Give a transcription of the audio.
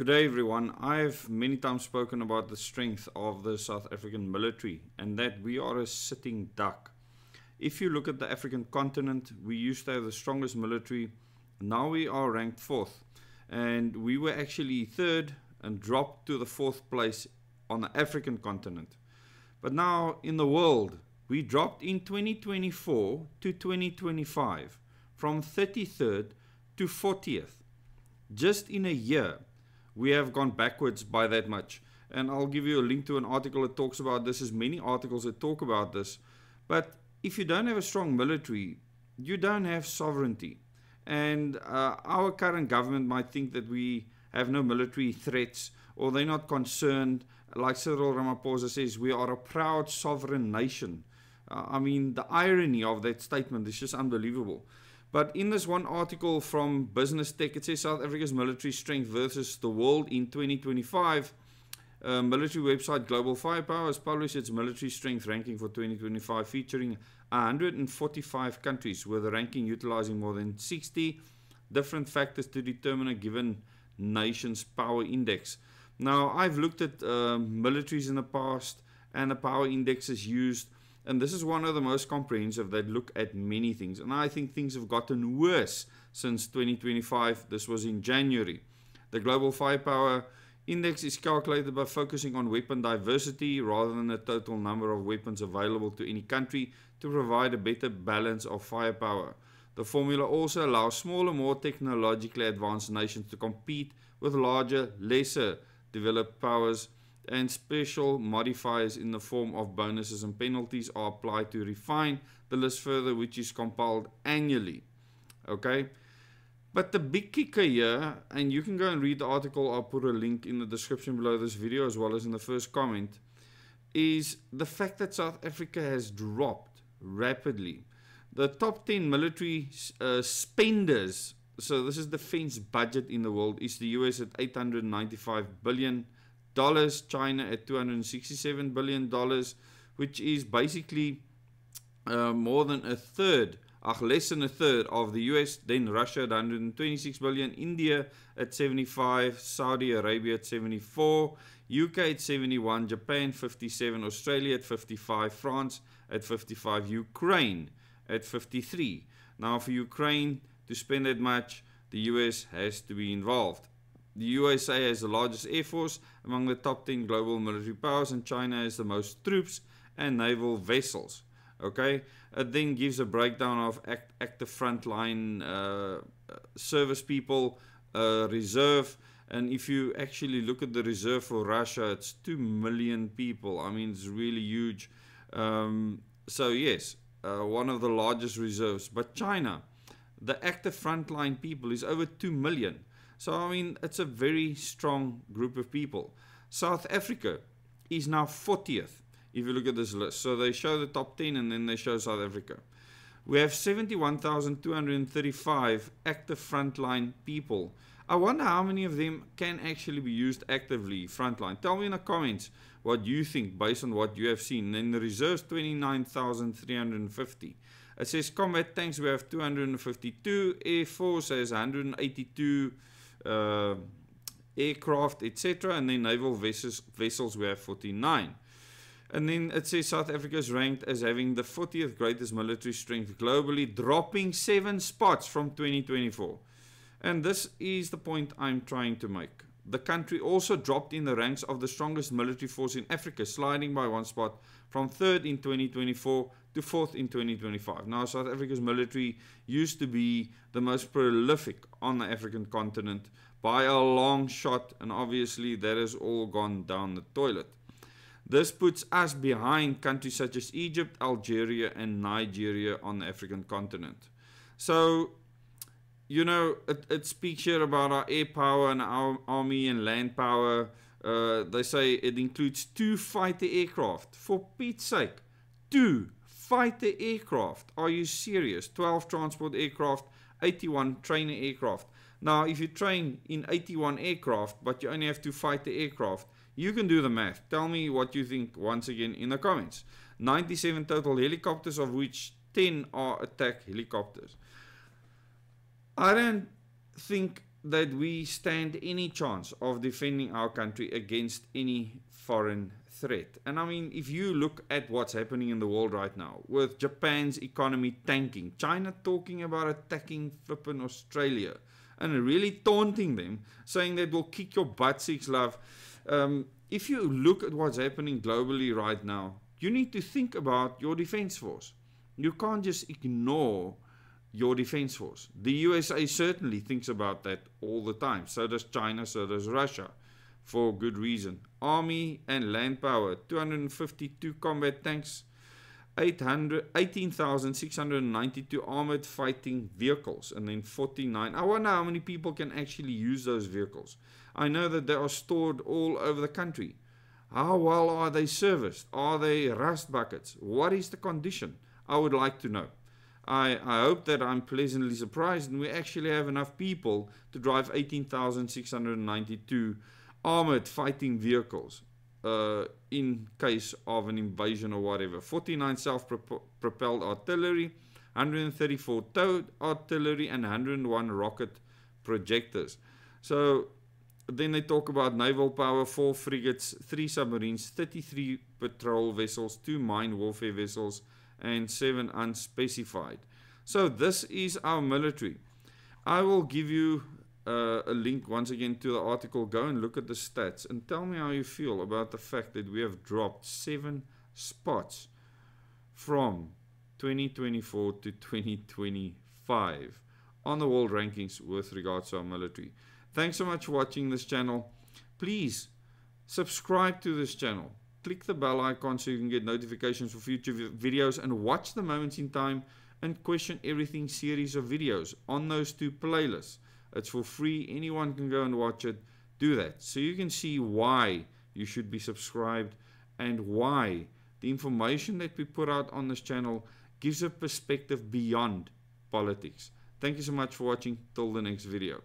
Good day, everyone. I've many times spoken about the strength of the South African military and that we are a sitting duck. If you look at the African continent, we used to have the strongest military. Now we are ranked fourth, and we were actually third and dropped to the fourth place on the African continent. But now in the world, we dropped in 2024 to 2025 from 33rd to 40th. Just in a year, we have gone backwards by that much. And I'll give you a link to an article that talks about this. There's many articles that talk about this. But if you don't have a strong military, you don't have sovereignty. And our current government might think that we have no military threats or they're not concerned. Like Cyril Ramaphosa says, we are a proud sovereign nation. I mean, the irony of that statement is just unbelievable. But in this one article from Business Tech, it says South Africa's military strength versus the world in 2025. Military website Global Firepower has published its military strength ranking for 2025, featuring 145 countries, with the ranking utilizing more than 60 different factors to determine a given nation's power index. Now, I've looked at militaries in the past, and the power index is used. And this is one of the most comprehensive that look at many things. And I think things have gotten worse since 2025. This was in January. The Global Firepower Index is calculated by focusing on weapon diversity rather than the total number of weapons available to any country to provide a better balance of firepower. The formula also allows smaller, more technologically advanced nations to compete with larger, lesser developed powers, and special modifiers in the form of bonuses and penalties are applied to refine the list further, which is compiled annually. Okay, but the big kicker here, and you can go and read the article, I'll put a link in the description below this video as well as in the first comment, is the fact that South Africa has dropped rapidly. The top 10 military spenders, so this is defense budget in the world, is the US at $895 billion. China at $267 billion, which is basically more than a third, less than a third of the US. Then Russia at $126 billion, India at 75, Saudi Arabia at 74, UK at 71, Japan 57, Australia at 55, France at 55, Ukraine at 53. Now for Ukraine to spend that much, the US has to be involved. The USA has the largest air force among the top 10 global military powers, and China has the most troops and naval vessels. Okay, it then gives a breakdown of active frontline service people, reserve, and if you actually look at the reserve for Russia, it's 2 million people. I mean, it's really huge. So yes, one of the largest reserves. But China, the active frontline people is over 2 million. So, I mean, it's a very strong group of people. South Africa is now 40th, if you look at this list. So, they show the top 10 and then they show South Africa. We have 71,235 active frontline people. I wonder how many of them can actually be used actively frontline. Tell me in the comments what you think based on what you have seen. And then the reserves, 29,350. It says combat tanks, we have 252. Air Force has 182. Aircraft, etc., and then naval vessels we have 49. And then it says South Africa is ranked as having the 40th greatest military strength globally, dropping 7 spots from 2024. And this is the point I'm trying to make. The country also dropped in the ranks of the strongest military force in Africa, sliding by 1 spot from 3rd in 2024 to 4th in 2025. Now, South Africa's military used to be the most prolific on the African continent by a long shot, and obviously that has all gone down the toilet. This puts us behind countries such as Egypt, Algeria, and Nigeria on the African continent. So, you know, it speaks here about our air power and our army and land power. They say it includes 2 fighter aircraft. For Pete's sake, 2 fighter aircraft. Are you serious? 12 transport aircraft, 81 trainer aircraft. Now, if you train in 81 aircraft, but you only have 2 fighter aircraft, you can do the math. Tell me what you think once again in the comments. 97 total helicopters, of which 10 are attack helicopters. I don't think that we stand any chance of defending our country against any foreign threat. And I mean, if you look at what's happening in the world right now, with Japan's economy tanking, China talking about attacking flippin' Australia, and really taunting them, saying that we'll kick your butt, six love. If you look at what's happening globally right now, you need to think about your defense force. You can't just ignore your defense force. The USA certainly thinks about that all the time. So does China, so does Russia, for good reason. Army and land power, 252 combat tanks, 18,692 armored fighting vehicles, and then 49. I wonder how many people can actually use those vehicles. I know that they are stored all over the country. How well are they serviced? Are they rust buckets? What is the condition? I would like to know. I hope that I'm pleasantly surprised and we actually have enough people to drive 18,692 armored fighting vehicles in case of an invasion or whatever. 49 self-propelled artillery, 134 towed artillery, and 101 rocket projectors. So then they talk about naval power, 4 frigates, 3 submarines, 33 patrol vessels, 2 mine warfare vessels, and 7 unspecified. So this is our military. I will give you a link once again to the article. Go and look at the stats and tell me how you feel about the fact that we have dropped 7 spots from 2024 to 2025 on the world rankings with regards to our military. Thanks so much for watching this channel. Please subscribe to this channel. Click the bell icon so you can get notifications for future videos, and watch the Moments in Time and Question Everything series of videos on those 2 playlists. It's for free. Anyone can go and watch it. Do that so you can see why you should be subscribed and why the information that we put out on this channel gives a perspective beyond politics. Thank you so much for watching. Till the next video.